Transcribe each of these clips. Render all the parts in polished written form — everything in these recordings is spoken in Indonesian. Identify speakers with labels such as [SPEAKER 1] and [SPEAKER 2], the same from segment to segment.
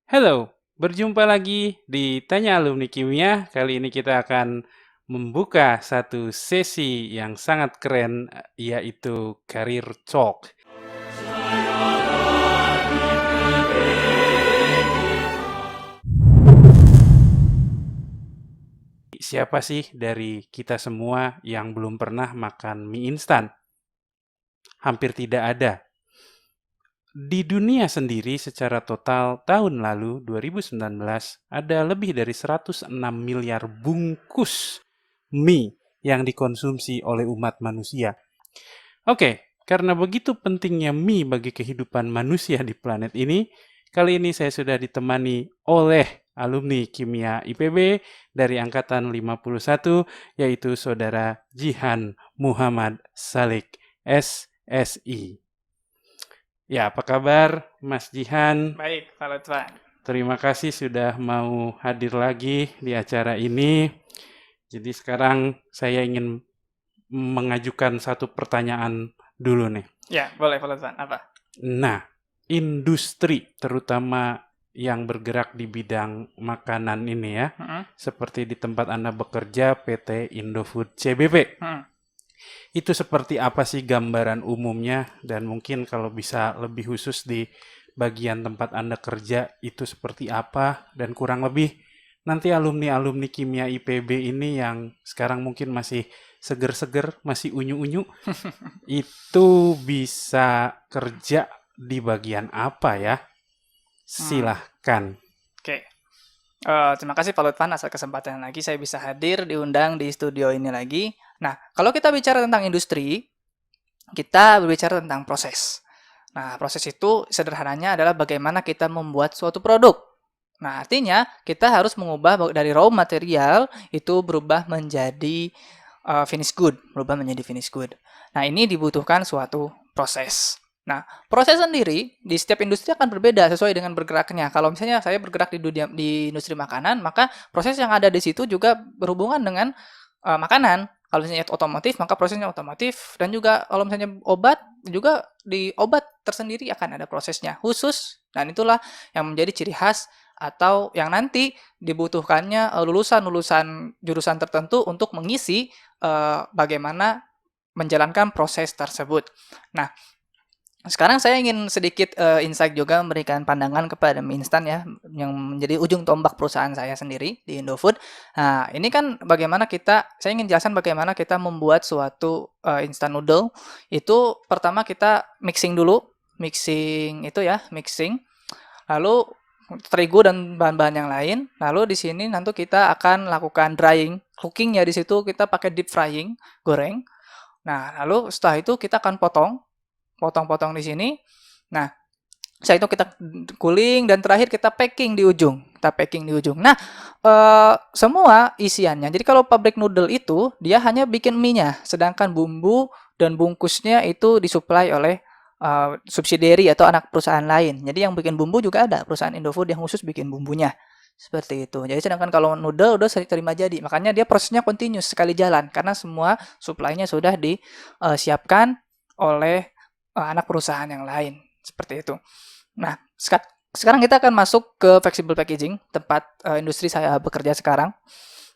[SPEAKER 1] Halo, berjumpa lagi di Tanya Alumni Kimia. Kali ini kita akan membuka satu sesi yang sangat keren, yaitu Career Talk. Siapa sih dari kita semua yang belum pernah makan mie instan? Hampir tidak ada. Di dunia sendiri secara total tahun lalu 2019 ada lebih dari 106 miliar bungkus mie yang dikonsumsi oleh umat manusia. Oke, karena begitu pentingnya mie bagi kehidupan manusia di planet ini, kali ini saya sudah ditemani oleh alumni kimia IPB dari angkatan 51, yaitu saudara Jihan Muhammad Salik, SSI. Ya, apa kabar Mas Jihan?
[SPEAKER 2] Baik, Pak Lutfan.
[SPEAKER 1] Terima kasih sudah mau hadir lagi di acara ini. Jadi sekarang saya ingin mengajukan satu pertanyaan dulu nih.
[SPEAKER 2] Ya, boleh Pak Lutfan. Apa?
[SPEAKER 1] Nah, industri terutama yang bergerak di bidang makanan ini ya,
[SPEAKER 2] Mm-mm.
[SPEAKER 1] seperti di tempat Anda bekerja PT Indofood CBP.
[SPEAKER 2] Mm.
[SPEAKER 1] Itu seperti apa sih gambaran umumnya dan mungkin kalau bisa lebih khusus di bagian tempat Anda kerja itu seperti apa dan kurang lebih nanti alumni-alumni kimia IPB ini yang sekarang mungkin masih seger-seger, masih unyu-unyu, itu bisa kerja di bagian apa ya?
[SPEAKER 2] Hmm,
[SPEAKER 1] Silahkan.
[SPEAKER 2] Oke. Terima kasih Pak Lutfan atas kesempatan lagi saya bisa hadir diundang di studio ini lagi. Nah, kalau kita bicara tentang industri, kita berbicara tentang proses. Nah, proses itu sederhananya adalah bagaimana kita membuat suatu produk. Nah, artinya kita harus mengubah dari raw material itu berubah menjadi finish good, berubah menjadi finish good. Nah, ini dibutuhkan suatu proses. Nah, proses sendiri di setiap industri akan berbeda sesuai dengan bergeraknya. Kalau misalnya saya bergerak di industri makanan, maka proses yang ada di situ juga berhubungan dengan makanan. Kalau misalnya otomotif, maka prosesnya otomotif. Dan juga kalau misalnya obat, juga di obat tersendiri akan ada prosesnya khusus. Dan itulah yang menjadi ciri khas atau yang nanti dibutuhkannya lulusan-lulusan jurusan tertentu untuk mengisi bagaimana menjalankan proses tersebut. Nah, sekarang saya ingin sedikit insight juga memberikan pandangan kepada mie instan ya, yang menjadi ujung tombak perusahaan saya sendiri di Indofood. Nah, ini kan bagaimana saya ingin jelaskan bagaimana kita membuat suatu instant noodle. Itu pertama kita mixing dulu, mixing itu ya, mixing. Lalu terigu dan bahan-bahan yang lain. Lalu di sini nanti kita akan lakukan drying, cooking ya di situ kita pakai deep frying, goreng. Nah, lalu setelah itu kita akan potong-potong di sini. Nah, setelah itu kita cooling dan terakhir kita packing di ujung. Kita packing di ujung. Nah, semua isiannya. Jadi kalau pabrik noodle itu dia hanya bikin mie-nya, sedangkan bumbu dan bungkusnya itu disuplai oleh subsidiary atau anak perusahaan lain. Jadi yang bikin bumbu juga ada perusahaan Indofood yang khusus bikin bumbunya. Seperti itu. Jadi sedangkan kalau noodle udah terima jadi. Makanya dia prosesnya continuous sekali jalan karena semua supply-nya sudah disiapkan oleh anak perusahaan yang lain. Seperti itu. Nah, sekarang kita akan masuk ke flexible packaging, tempat industri saya bekerja sekarang.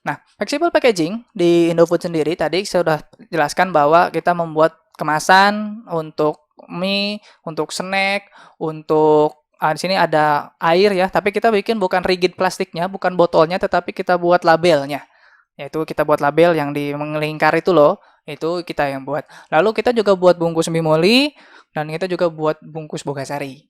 [SPEAKER 2] Nah, flexible packaging di Indofood sendiri tadi saya sudah jelaskan bahwa kita membuat kemasan untuk mie, untuk snack, untuk di sini ada air ya, tapi kita bikin bukan rigid plastiknya, bukan botolnya, tetapi kita buat labelnya. Yaitu kita buat label yang di melingkar itu loh, itu kita yang buat. Lalu kita juga buat bungkus bimoli, dan kita juga buat bungkus bogasari.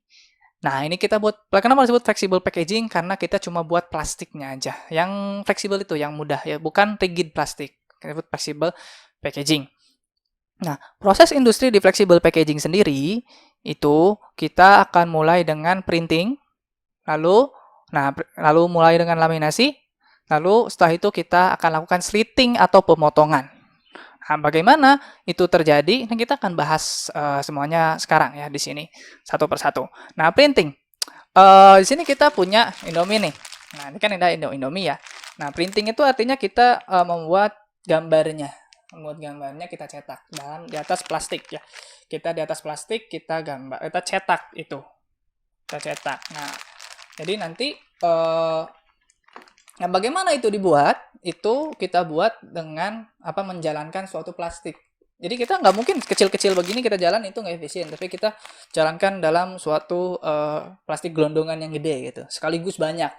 [SPEAKER 2] Nah, ini kita buat, kenapa disebut flexible packaging? Karena kita cuma buat plastiknya aja. Yang fleksibel itu, yang mudah ya, bukan rigid plastik. Kita sebut flexible packaging. Nah, proses industri di flexible packaging sendiri, itu kita akan mulai dengan printing, lalu, lalu mulai dengan laminasi, lalu setelah itu kita akan lakukan slitting atau pemotongan. Nah, bagaimana itu terjadi? Nah, kita akan bahas semuanya sekarang ya di sini satu persatu. Nah, printing. Di sini kita punya Indomie nih. Nah, ini kan ada Indomie ya. Nah, printing itu artinya kita membuat gambarnya. Membuat gambarnya kita cetak di atas plastik ya. Kita di atas plastik kita cetak itu. Kita cetak. Nah, Jadi nanti nah, bagaimana itu dibuat? Itu kita buat dengan menjalankan suatu plastik. Jadi kita nggak mungkin kecil-kecil begini kita jalan, itu nggak efisien. Tapi kita jalankan dalam suatu plastik gelondongan yang gede gitu, sekaligus banyak.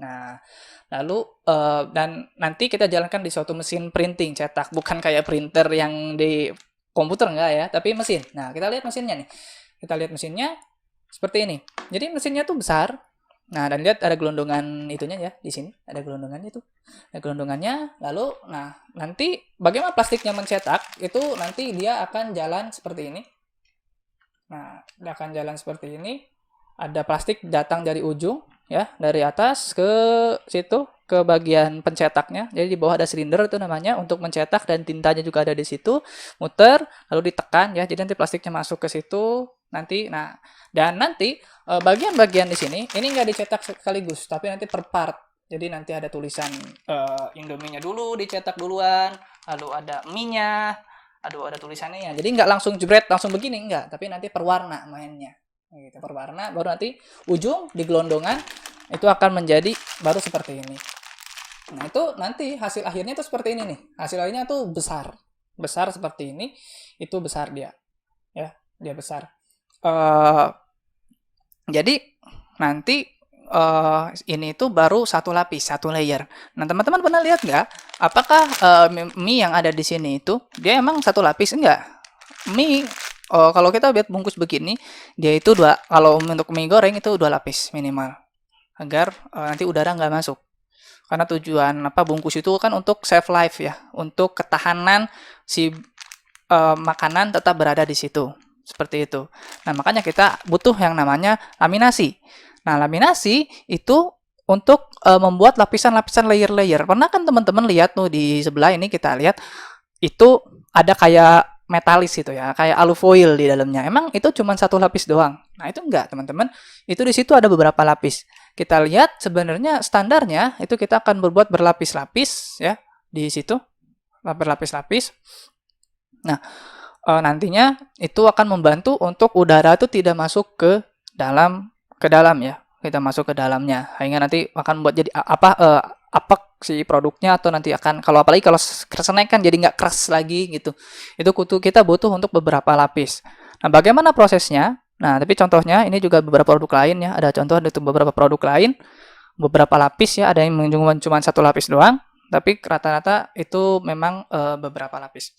[SPEAKER 2] Nah, lalu dan nanti kita jalankan di suatu mesin printing cetak, bukan kayak printer yang di komputer enggak ya, tapi mesin. Nah, kita lihat mesinnya nih. Kita lihat mesinnya seperti ini. Jadi mesinnya tuh besar. Nah, dan lihat ada gelondongan itunya ya di sini, ada gelondongannya itu. Ada gelondongannya. Lalu nah, nanti bagaimana plastiknya mencetak? Itu nanti dia akan jalan seperti ini. Nah, dia akan jalan seperti ini. Ada plastik datang dari ujung ya, dari atas ke situ ke bagian pencetaknya. Jadi di bawah ada silinder itu namanya untuk mencetak, dan tintanya juga ada di situ. Muter lalu ditekan ya. Jadi nanti plastiknya masuk ke situ nanti. Nah, dan nanti bagian-bagian di sini ini nggak dicetak sekaligus, tapi nanti per part. Jadi nanti ada tulisan Indomie-nya dulu dicetak duluan, lalu ada mie-nya, ada tulisannya ya. Jadi nggak langsung jebret langsung begini, nggak, tapi nanti per warna mainnya. Gitu, per warna, baru nanti ujung di gelondongan itu akan menjadi baru seperti ini. Nah, itu nanti hasil akhirnya itu seperti ini nih. Hasil akhirnya tuh besar. Besar seperti ini, itu besar dia. Ya, dia besar. Jadi nanti ini itu baru satu lapis, satu layer. Nah, teman-teman pernah lihat nggak? Apakah mie yang ada di sini itu dia emang satu lapis? Enggak. Mie kalau kita lihat bungkus begini, dia itu kalau untuk mie goreng itu 2 lapis minimal, agar nanti udara nggak masuk. Karena tujuan bungkus itu kan untuk save life ya, untuk ketahanan si makanan tetap berada di situ. Seperti itu. Nah, makanya kita butuh yang namanya laminasi. Nah, laminasi itu untuk membuat lapisan-lapisan layer-layer. Pernah kan teman-teman lihat tuh di sebelah ini, kita lihat itu ada kayak metalis gitu ya, kayak alufoil di dalamnya. Emang itu cuma satu lapis doang? Nah, itu enggak, teman-teman. Itu di situ ada beberapa lapis. Kita lihat sebenarnya standarnya itu kita akan berbuat berlapis-lapis ya di situ, berlapis-lapis. Nah, nantinya itu akan membantu untuk udara itu tidak masuk ke dalam ya. Kita masuk ke dalamnya. Sehingga nanti akan buat jadi apa si produknya, atau nanti akan apalagi kalau kesenai kan jadi nggak keras lagi gitu. Itu kita butuh untuk beberapa lapis. Nah, bagaimana prosesnya? Nah, tapi contohnya ini juga beberapa produk lain ya. Ada contoh untuk beberapa produk lain, beberapa lapis ya. Ada yang cuma satu lapis doang, tapi rata-rata itu memang beberapa lapis.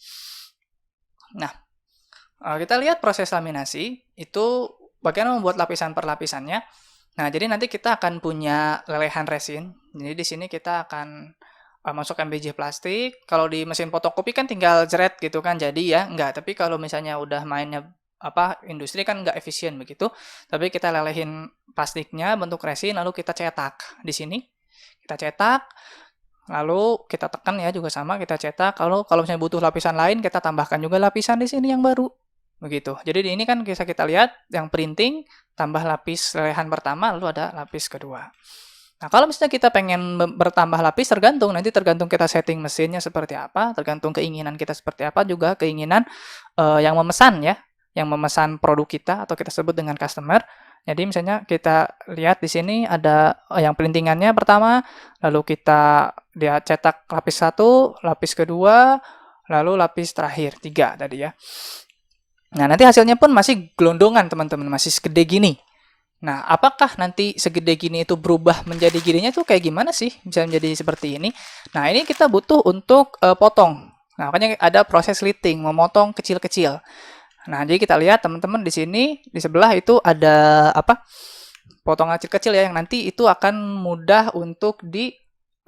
[SPEAKER 2] Nah, kita lihat proses laminasi itu bagaimana membuat lapisan per lapisannya. Nah, jadi nanti kita akan punya lelehan resin. Jadi di sini kita akan masukkan biji plastik. Kalau di mesin fotokopi kan tinggal jeret gitu kan, jadi ya enggak. Tapi kalau misalnya udah mainnya industri kan nggak efisien begitu. Tapi kita lelehin plastiknya bentuk resin, lalu kita cetak di sini. Kita cetak, lalu kita tekan ya, juga sama kita cetak. Kalau misalnya butuh lapisan lain, kita tambahkan juga lapisan di sini yang baru. Begitu. Jadi ini kan bisa kita lihat yang printing, tambah lapis lelehan pertama, lalu ada lapis kedua. Nah, kalau misalnya kita pengen bertambah lapis, tergantung kita setting mesinnya seperti apa, tergantung keinginan kita seperti apa, juga keinginan yang memesan ya, yang memesan produk kita, atau kita sebut dengan customer. Jadi misalnya kita lihat di sini ada yang printingannya pertama, lalu dia cetak lapis 1, lapis kedua, lalu lapis terakhir 3 tadi ya. Nah, nanti hasilnya pun masih gelondongan, teman-teman, masih segede gini. Nah, apakah nanti segede gini itu berubah menjadi gininya tuh kayak gimana sih? Bisa menjadi seperti ini. Nah, ini kita butuh untuk potong. Nah, makanya ada proses slitting, memotong kecil-kecil. Nah, jadi kita lihat teman-teman di sini, di sebelah itu ada potongan kecil-kecil ya, yang nanti itu akan mudah untuk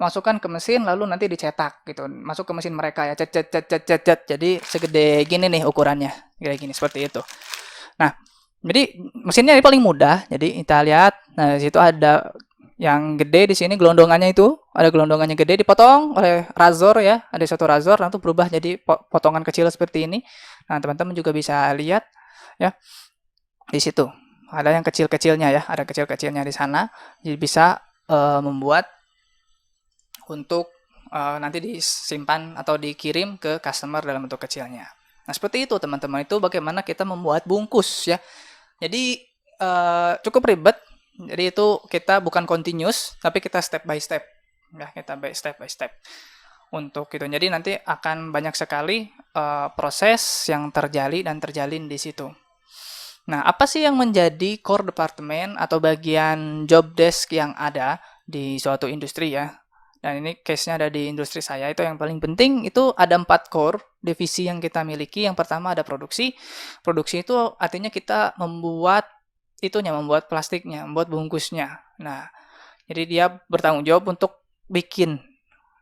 [SPEAKER 2] masukkan ke mesin, lalu nanti dicetak gitu, masuk ke mesin mereka ya, cet. Jadi segede gini nih ukurannya, kayak gini, seperti itu. Nah, jadi mesinnya ini paling mudah. Jadi kita lihat, nah di situ ada yang gede di sini, gelondongannya itu ada gelondongannya gede, dipotong oleh razor ya, ada satu razor, nanti berubah jadi potongan kecil seperti ini. Nah, teman-teman juga bisa lihat ya di situ ada yang kecil-kecilnya ya, ada kecil-kecilnya di sana. Jadi bisa membuat untuk nanti disimpan atau dikirim ke customer dalam bentuk kecilnya. Nah, seperti itu teman-teman, itu bagaimana kita membuat bungkus ya. Jadi cukup ribet. Jadi itu kita bukan continuous, tapi kita step by step. Ya, kita step by step untuk itu. Jadi nanti akan banyak sekali proses yang terjalin di situ. Nah, apa sih yang menjadi core department atau bagian job desk yang ada di suatu industri ya? Dan ini case-nya ada di industri saya. Itu yang paling penting, itu ada 4 core divisi yang kita miliki. Yang pertama ada produksi. Produksi itu artinya kita membuat plastiknya, membuat bungkusnya. Nah, jadi dia bertanggung jawab untuk bikin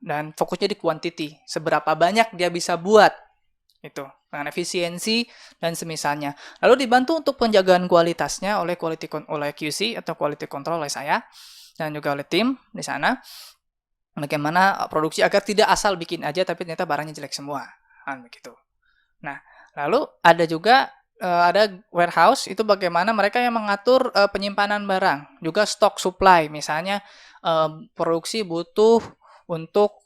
[SPEAKER 2] dan fokusnya di quantity. Seberapa banyak dia bisa buat. Itu dengan efisiensi dan semisalnya. Lalu dibantu untuk penjagaan kualitasnya oleh QC atau quality control oleh saya dan juga oleh tim di sana. Bagaimana produksi agar tidak asal bikin aja tapi ternyata barangnya jelek semua. Begitu. Nah, lalu ada juga ada warehouse, itu bagaimana mereka yang mengatur penyimpanan barang, juga stock supply. Misalnya produksi butuh untuk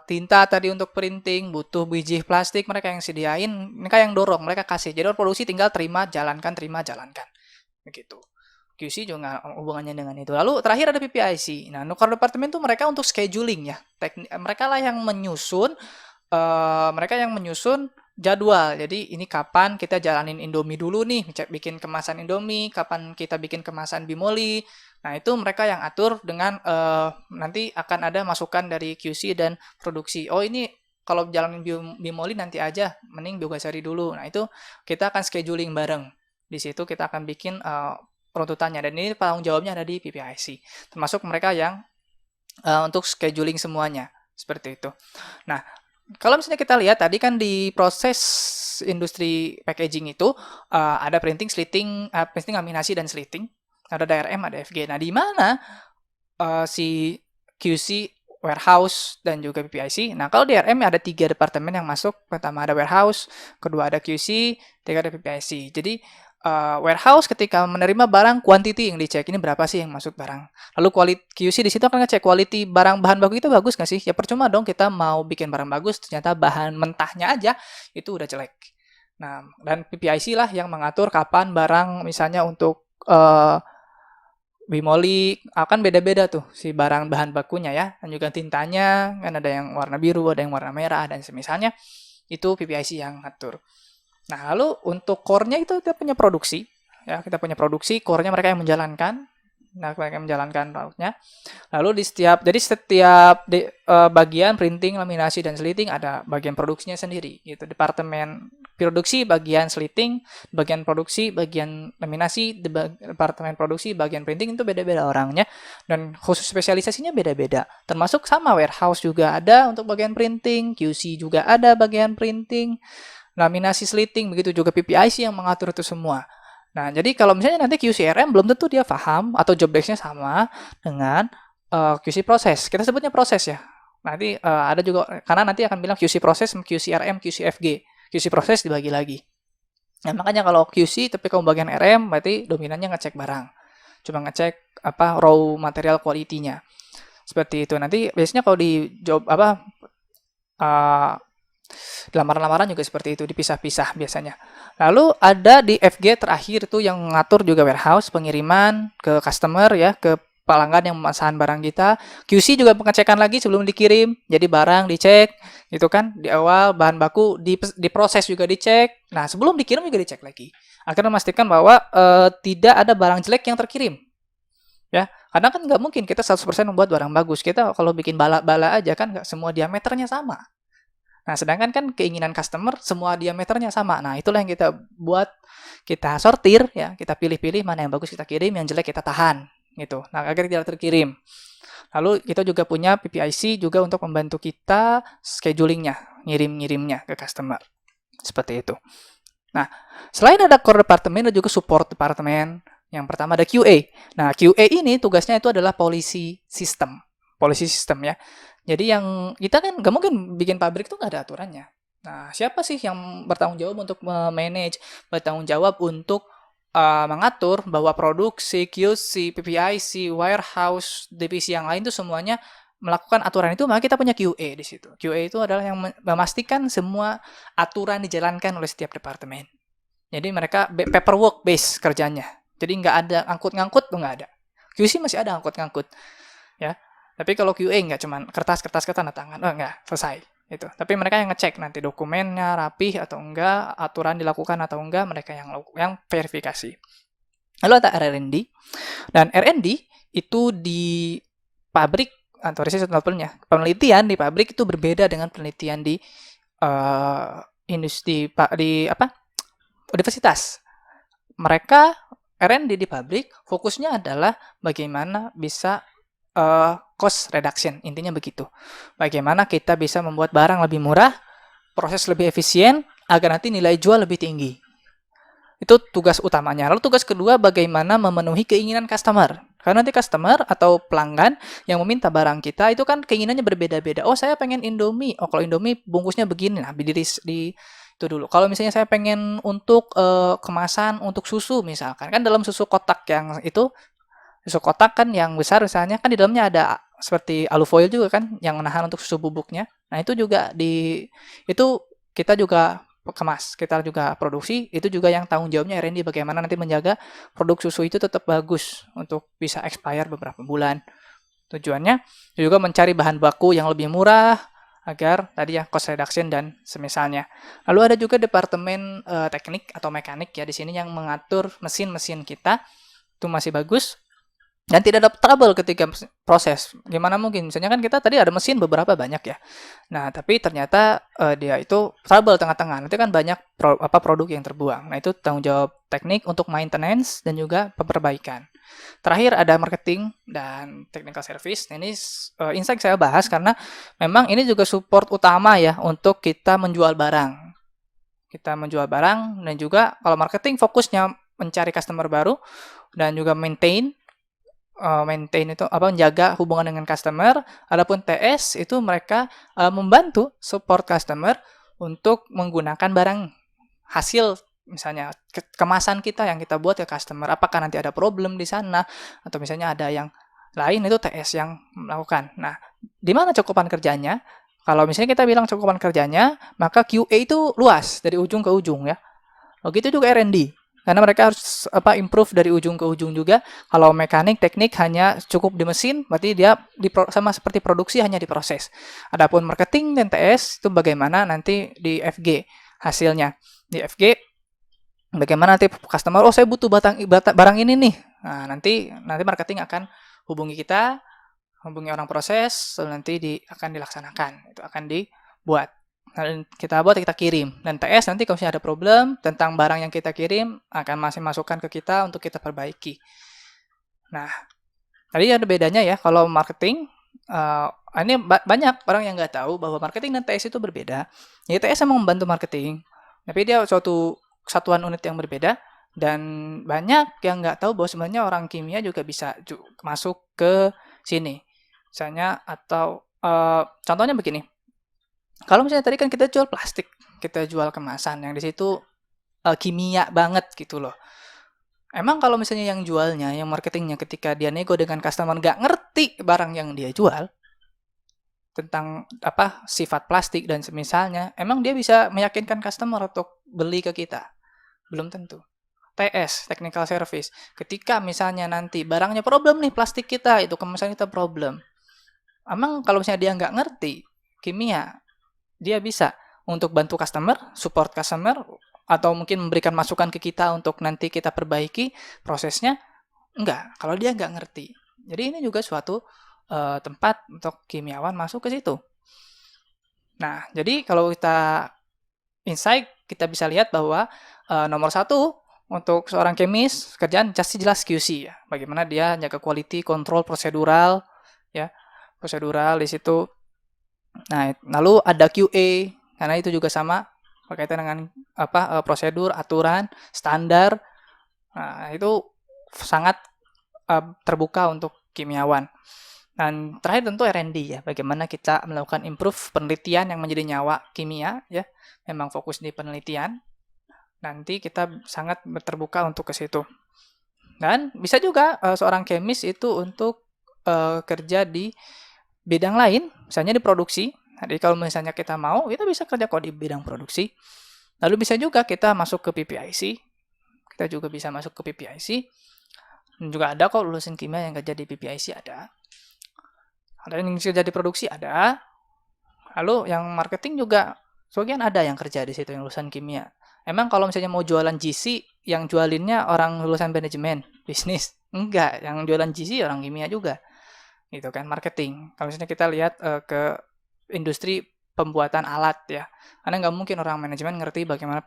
[SPEAKER 2] tinta tadi untuk printing, butuh biji plastik, mereka yang sediain, mereka yang dorong, mereka kasih. Jadi produksi tinggal terima, jalankan. Begitu. QC juga hubungannya dengan itu. Lalu terakhir ada PPIC. Nah, core department itu mereka untuk scheduling ya. Mereka lah yang menyusun jadwal. Jadi ini kapan kita jalanin Indomie dulu nih, bikin kemasan Indomie, kapan kita bikin kemasan Bimoli. Nah, itu mereka yang atur dengan nanti akan ada masukan dari QC dan produksi. Oh, ini kalau jalanin Bimoli nanti aja, mending Biogasari dulu. Nah, itu kita akan scheduling bareng. Di situ kita akan bikin runtutannya, dan ini tanggung jawabnya ada di PPIC. Termasuk mereka yang untuk scheduling semuanya. Seperti itu. Nah, kalau misalnya kita lihat tadi kan di proses industri packaging itu ada printing, slitting, laminasi dan slitting. Ada DRM, ada FG. Nah, di mana si QC, warehouse, dan juga PPIC. Nah, kalau DRM ada 3 departemen yang masuk. Pertama ada warehouse, kedua ada QC, ketiga ada PPIC. Jadi warehouse ketika menerima barang, quantity yang dicek, ini berapa sih yang masuk barang. Lalu QC di situ akan ngecek quality barang bahan baku itu bagus nggak sih? Ya percuma dong kita mau bikin barang bagus, ternyata bahan mentahnya aja itu udah jelek. Nah, dan PPIC lah yang mengatur kapan barang, misalnya untuk Bimoli akan beda-beda tuh si barang bahan bakunya ya, dan juga tintanya kan ada yang warna biru, ada yang warna merah, dan semisalnya itu PPIC yang ngatur. Nah, lalu untuk core-nya itu kita punya produksi. Ya, kita punya produksi, core-nya mereka yang menjalankan. Nah, mereka yang menjalankan route-nya. Lalu setiap bagian printing, laminasi, dan slitting ada bagian produksinya sendiri. Gitu. Departemen produksi bagian slitting, bagian produksi bagian laminasi, departemen produksi bagian printing itu beda-beda orangnya. Dan khusus spesialisasinya beda-beda. Termasuk sama warehouse juga ada untuk bagian printing, QC juga ada bagian printing, laminasi, slitting, begitu juga PPIC yang mengatur itu semua. Nah, jadi kalau misalnya nanti QC-RM belum tentu dia paham atau job desk-nya sama dengan QC proses. Kita sebutnya proses ya. Nanti ada juga, karena nanti akan bilang QC proses, QC-RM, QC-FG. QC proses dibagi lagi. Nah, makanya kalau QC tapi kamu bagian RM, berarti dominannya ngecek barang. Cuma ngecek raw material quality-nya. Seperti itu. Nanti biasanya kalau di job lamaran-lamaran juga seperti itu, dipisah-pisah biasanya. Lalu ada di FG terakhir itu yang ngatur juga warehouse, pengiriman ke customer ya, ke pelanggan yang memesan barang kita. QC juga pengecekan lagi sebelum dikirim. Jadi barang dicek gitu kan, di awal bahan baku diproses juga dicek. Nah, sebelum dikirim juga dicek lagi. Agar memastikan bahwa tidak ada barang jelek yang terkirim. Ya, karena kan nggak mungkin kita 100% membuat barang bagus. Kita kalau bikin bala-bala aja kan nggak semua diameternya sama. Nah, sedangkan kan keinginan customer semua diameternya sama. Nah, itulah yang kita buat, kita sortir ya, kita pilih-pilih mana yang bagus kita kirim, yang jelek kita tahan gitu. Nah, agar tidak terkirim. Lalu kita juga punya PPIC juga untuk membantu kita schedulingnya, ngirimnya ke customer. Seperti itu. Nah, selain ada core department, ada juga support department. Yang pertama ada QA. Nah, QA ini tugasnya itu adalah policy system ya. Jadi yang kita kan nggak mungkin bikin pabrik tuh nggak ada aturannya. Nah, siapa sih yang bertanggung jawab untuk manage, bertanggung jawab untuk mengatur bahwa produksi, QC, PPIC, warehouse, divisi yang lain itu semuanya melakukan aturan itu, maka kita punya QA di situ. QA itu adalah yang memastikan semua aturan dijalankan oleh setiap departemen. Jadi mereka paperwork base kerjanya. Jadi nggak ada angkut-ngangkut tuh, nggak ada. QC masih ada angkut-ngangkut, ya. Tapi kalau QA nggak cuman kertas tanda tangan, oh enggak, selesai. Itu. Tapi mereka yang ngecek nanti dokumennya rapih atau enggak, aturan dilakukan atau enggak, mereka yang verifikasi. Lalu ada R&D. Dan R&D itu di pabrik atau research and development-nya, penelitian di pabrik itu berbeda dengan penelitian di industri di universitas. Mereka R&D di pabrik fokusnya adalah bagaimana bisa cost reduction, intinya begitu. Bagaimana kita bisa membuat barang lebih murah, proses lebih efisien, agar nanti nilai jual lebih tinggi. Itu tugas utamanya. Lalu tugas kedua, bagaimana memenuhi keinginan customer. Karena nanti customer atau pelanggan yang meminta barang kita itu kan keinginannya berbeda-beda. Oh, saya pengen Indomie. Oh, kalau Indomie bungkusnya begini. Nah, di itu dulu. Kalau misalnya saya pengen untuk kemasan untuk susu misalkan, kan dalam susu kotak yang itu, susu kotak kan yang besar misalnya, kan di dalamnya ada seperti alufoil juga kan yang menahan untuk susu bubuknya. Nah, itu juga itu kita juga kemas, kita juga produksi, itu juga yang tanggung jawabnya R&D, bagaimana nanti menjaga produk susu itu tetap bagus untuk bisa expire beberapa bulan. Tujuannya juga mencari bahan baku yang lebih murah agar tadi ya cost reduction dan semisalnya. Lalu ada juga departemen teknik atau mekanik ya di sini yang mengatur mesin-mesin kita itu masih bagus dan tidak ada trouble ketika proses. Gimana mungkin? Misalnya kan kita tadi ada mesin beberapa banyak ya. Nah, tapi ternyata dia itu trouble tengah-tengah. Nanti kan banyak produk yang terbuang. Nah, itu tanggung jawab teknik untuk maintenance dan juga perbaikan. Terakhir ada marketing dan technical service. Nah, ini insight saya bahas karena memang ini juga support utama ya untuk kita menjual barang. Kita menjual barang dan juga kalau marketing fokusnya mencari customer baru dan juga maintain itu menjaga hubungan dengan customer. Adapun TS itu mereka membantu support customer untuk menggunakan barang hasil misalnya kemasan kita yang kita buat ke customer. Apakah nanti ada problem di sana atau misalnya ada yang lain, itu TS yang melakukan. Nah, di mana cakupan kerjanya? Kalau misalnya kita bilang cakupan kerjanya, maka QA itu luas dari ujung ke ujung ya. Begitu juga R&D. Karena mereka harus improve dari ujung ke ujung juga. Kalau mekanik, teknik hanya cukup di mesin, berarti dia sama seperti produksi hanya diproses. Adapun marketing dan TS itu bagaimana nanti di FG hasilnya. Di FG bagaimana nanti customer, oh saya butuh barang ini nih. Nah, nanti marketing akan hubungi kita, hubungi orang proses, lalu nanti akan dilaksanakan. Itu akan dibuat. Dan kita buat, kita kirim. Dan TS nanti kalau misalnya ada problem tentang barang yang kita kirim, akan masih masukkan ke kita untuk kita perbaiki. Nah, tadi ada bedanya ya. Kalau marketing, ini banyak orang yang nggak tahu bahwa marketing dan TS itu berbeda. Jadi TS memang membantu marketing, tapi dia suatu satuan unit yang berbeda. Dan banyak yang nggak tahu bahwa sebenarnya orang kimia juga bisa masuk ke sini. Misalnya, atau contohnya begini. Kalau misalnya tadi kan kita jual plastik, kita jual kemasan yang di situ kimia banget gitu loh. Emang kalau misalnya yang jualnya, yang marketingnya ketika dia nego dengan customer nggak ngerti barang yang dia jual tentang sifat plastik dan semisalnya, emang dia bisa meyakinkan customer untuk beli ke kita? Belum tentu. TS, technical service. Ketika misalnya nanti barangnya problem nih, plastik kita, itu kemasan kita problem. Emang kalau misalnya dia nggak ngerti kimia, dia bisa untuk bantu customer, support customer, atau mungkin memberikan masukan ke kita untuk nanti kita perbaiki prosesnya. Enggak, kalau dia nggak ngerti. Jadi ini juga suatu tempat untuk kimiawan masuk ke situ. Nah, jadi kalau kita insight, kita bisa lihat bahwa nomor satu untuk seorang kemis, kerjaan pasti jelas QC ya. Bagaimana dia jaga quality control prosedural ya. Prosedural di situ. Nah, lalu ada QA karena itu juga sama berkaitan dengan prosedur, aturan, standar. Nah, itu sangat terbuka untuk kimiawan. Dan terakhir tentu R&D ya, bagaimana kita melakukan improve penelitian yang menjadi nyawa kimia ya. Memang fokus di penelitian. Nanti kita sangat terbuka untuk ke situ. Dan bisa juga seorang kemis itu untuk kerja di bidang lain, misalnya di produksi. Jadi kalau misalnya kita mau, kita bisa kerja kok di bidang produksi. Lalu bisa juga kita masuk ke PPIC. Kita juga bisa masuk ke PPIC. Juga ada kok lulusan kimia yang kerja di PPIC ada. Ada yang kerja di produksi ada. Lalu yang marketing juga sebagian ada yang kerja di situ yang lulusan kimia. Emang kalau misalnya mau jualan GC, yang jualinnya orang lulusan manajemen, bisnis? Enggak, yang jualan GC orang kimia juga. Gitu kan, marketing. Kalau misalnya kita lihat ke industri pembuatan alat ya. Karena nggak mungkin orang manajemen ngerti bagaimana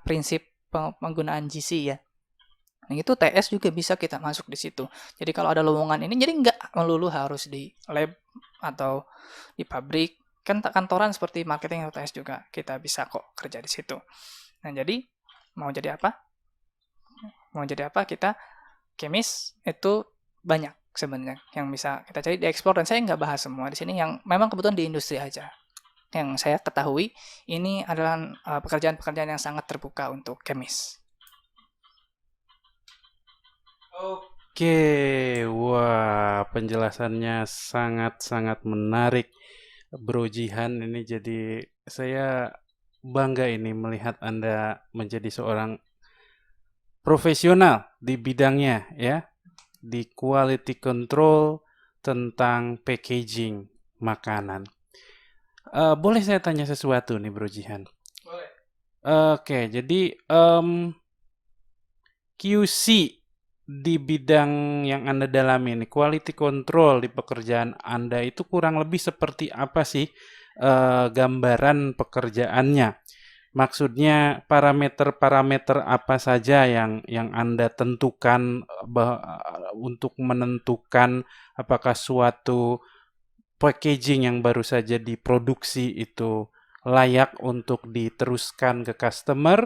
[SPEAKER 2] prinsip penggunaan GC ya. Nah, itu TS juga bisa kita masuk di situ. Jadi kalau ada lowongan ini, jadi nggak melulu harus di lab atau di pabrik. Kan kantoran seperti marketing atau TS juga kita bisa kok kerja di situ. Nah, jadi mau jadi apa? Mau jadi apa? Kita kemis itu banyak sebenarnya yang bisa kita cari dieksplor, dan saya nggak bahas semua di sini, yang memang kebetulan di industri aja. Yang saya ketahui ini adalah pekerjaan-pekerjaan yang sangat terbuka untuk kemis.
[SPEAKER 1] Oke, wah penjelasannya sangat-sangat menarik, Bro Jihan. Ini jadi saya bangga ini melihat Anda menjadi seorang profesional di bidangnya ya, di quality control tentang packaging makanan. Boleh saya tanya sesuatu nih, Bro Jihan?
[SPEAKER 2] Boleh.
[SPEAKER 1] Oke, jadi QC di bidang yang Anda dalami ini, quality control di pekerjaan Anda itu kurang lebih seperti apa sih gambaran pekerjaannya? Maksudnya parameter-parameter apa saja yang Anda tentukan untuk menentukan apakah suatu packaging yang baru saja diproduksi itu layak untuk diteruskan ke customer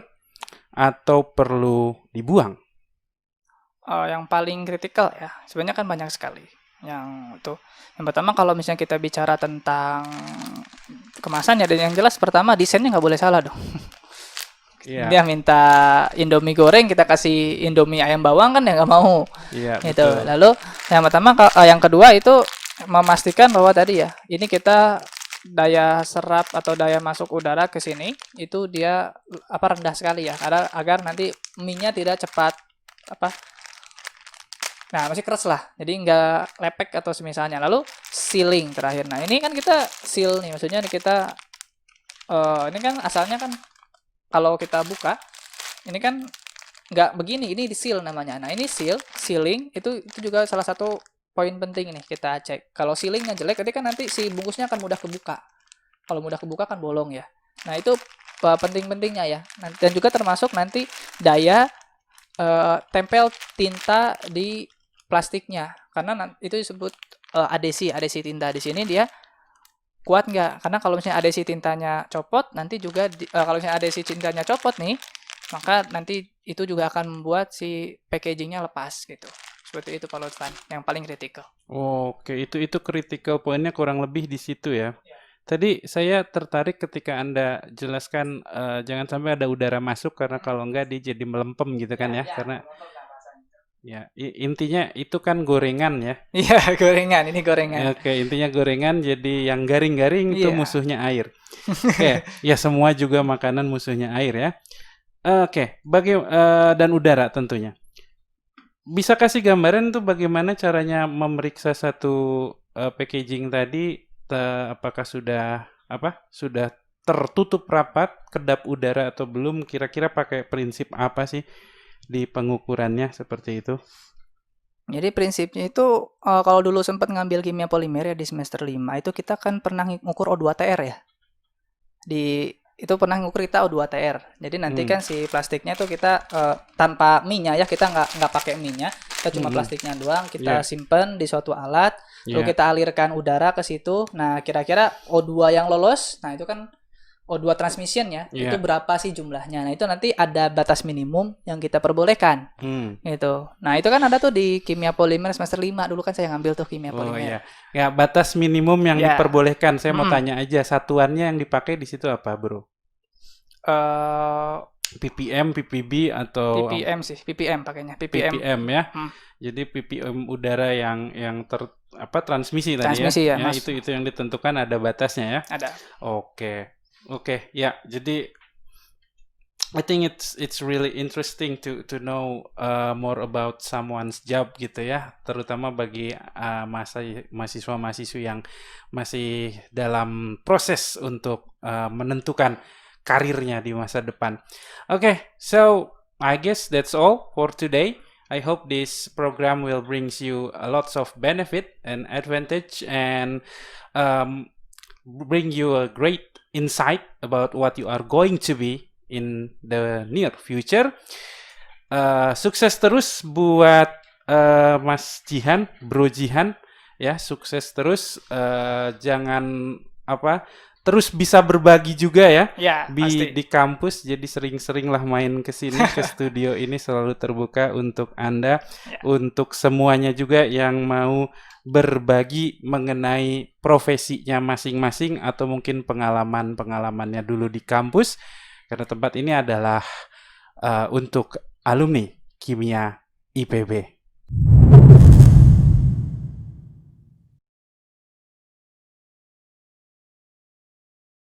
[SPEAKER 1] atau perlu dibuang?
[SPEAKER 2] Yang paling kritikal ya, sebenarnya kan banyak sekali. Yang pertama kalau misalnya kita bicara tentang kemasan ya, dan yang jelas pertama desainnya nggak boleh salah dong.
[SPEAKER 1] Iya,
[SPEAKER 2] Dia minta Indomie goreng, kita kasih Indomie ayam bawang kan ya nggak mau.
[SPEAKER 1] iya
[SPEAKER 2] Gitu.
[SPEAKER 1] betul.
[SPEAKER 2] Lalu yang pertama, yang kedua itu memastikan bahwa tadi ya, ini kita daya serap atau daya masuk udara ke sini itu dia rendah sekali ya, agar nanti mie-nya tidak cepat masih keras lah, jadi nggak lepek atau semisalnya. Lalu sealing terakhir. Nah ini kan kita seal nih, maksudnya kita ini kan asalnya kan kalau kita buka ini kan nggak begini, ini di seal namanya. Nah ini sealing itu juga salah satu poin penting nih kita cek. Kalau sealingnya jelek, jadi kan nanti si bungkusnya akan mudah kebuka. Kalau mudah kebuka kan bolong ya. Nah itu penting-pentingnya ya. Dan juga termasuk nanti daya tempel tinta di plastiknya, karena itu disebut adesi tinta. Di sini dia kuat nggak? Karena kalau misalnya adesi tintanya copot, nanti juga kalau misalnya adesi tintanya copot nih, maka nanti itu juga akan membuat si packagingnya lepas gitu. Seperti itu Pak Lutfan, yang paling kritikal.
[SPEAKER 1] Oke, itu critical poinnya kurang lebih di situ ya. Tadi saya tertarik ketika Anda jelaskan jangan sampai ada udara masuk, karena kalau enggak dia jadi melempem gitu kan ya. Karena ya intinya itu kan gorengan ya.
[SPEAKER 2] Iya, gorengan, ini gorengan.
[SPEAKER 1] Oke, intinya gorengan, jadi yang garing-garing itu
[SPEAKER 2] Iya.
[SPEAKER 1] musuhnya air. Oke, ya semua juga makanan musuhnya air ya. Oke, dan udara tentunya. Bisa kasih gambaran tuh bagaimana caranya memeriksa satu packaging tadi, apakah sudah tertutup rapat kedap udara atau belum? Kira-kira pakai prinsip apa sih di pengukurannya seperti itu?
[SPEAKER 2] Jadi prinsipnya itu kalau dulu sempat ngambil kimia polimer ya di semester 5, itu kita kan pernah ngukur O2TR ya. Itu pernah ngukur kita O2TR. Jadi nanti kan si plastiknya tuh kita tanpa mie-nya ya, kita nggak pakai mie-nya, kita cuma plastiknya doang, kita simpen di suatu alat, lalu kita alirkan udara ke situ. Nah, kira-kira O2 yang lolos, nah itu kan O2 transmission ya, itu berapa sih jumlahnya. Nah, itu nanti ada batas minimum yang kita perbolehkan. Gitu. Nah, itu kan ada tuh di kimia polimer semester 5. Dulu kan saya ngambil tuh kimia polimer.
[SPEAKER 1] Oh iya. Ya, batas minimum yang diperbolehkan. Saya mau tanya aja, satuannya yang dipakai di situ apa, Bro? ppm, ppb atau
[SPEAKER 2] ppm sih, ppm pakainya, ppm.
[SPEAKER 1] ppm ya. Jadi ppm udara yang transmisi tadi
[SPEAKER 2] Transmisi ya,
[SPEAKER 1] Mas. Itu yang ditentukan, ada batasnya ya.
[SPEAKER 2] Ada.
[SPEAKER 1] Oke, ya. Jadi I think it's really interesting to know more about someone's job gitu ya, terutama bagi mahasiswa-mahasiswi yang masih dalam proses untuk menentukan karirnya di masa depan. Okay, so I guess that's all for today. I hope this program will brings you lots of benefit and advantage and bring you a great insight about what you are going to be in the near future. Sukses terus buat Mas Jihan, Bro Jihan, ya sukses terus. Jangan terus bisa berbagi juga ya
[SPEAKER 2] Ya, pasti.
[SPEAKER 1] di kampus. Jadi sering-seringlah main ke sini ke studio ini, selalu terbuka untuk Anda,
[SPEAKER 2] Ya.
[SPEAKER 1] untuk semuanya juga yang mau berbagi mengenai profesinya masing-masing atau mungkin pengalamannya dulu di kampus. Karena tempat ini adalah untuk alumni kimia IPB.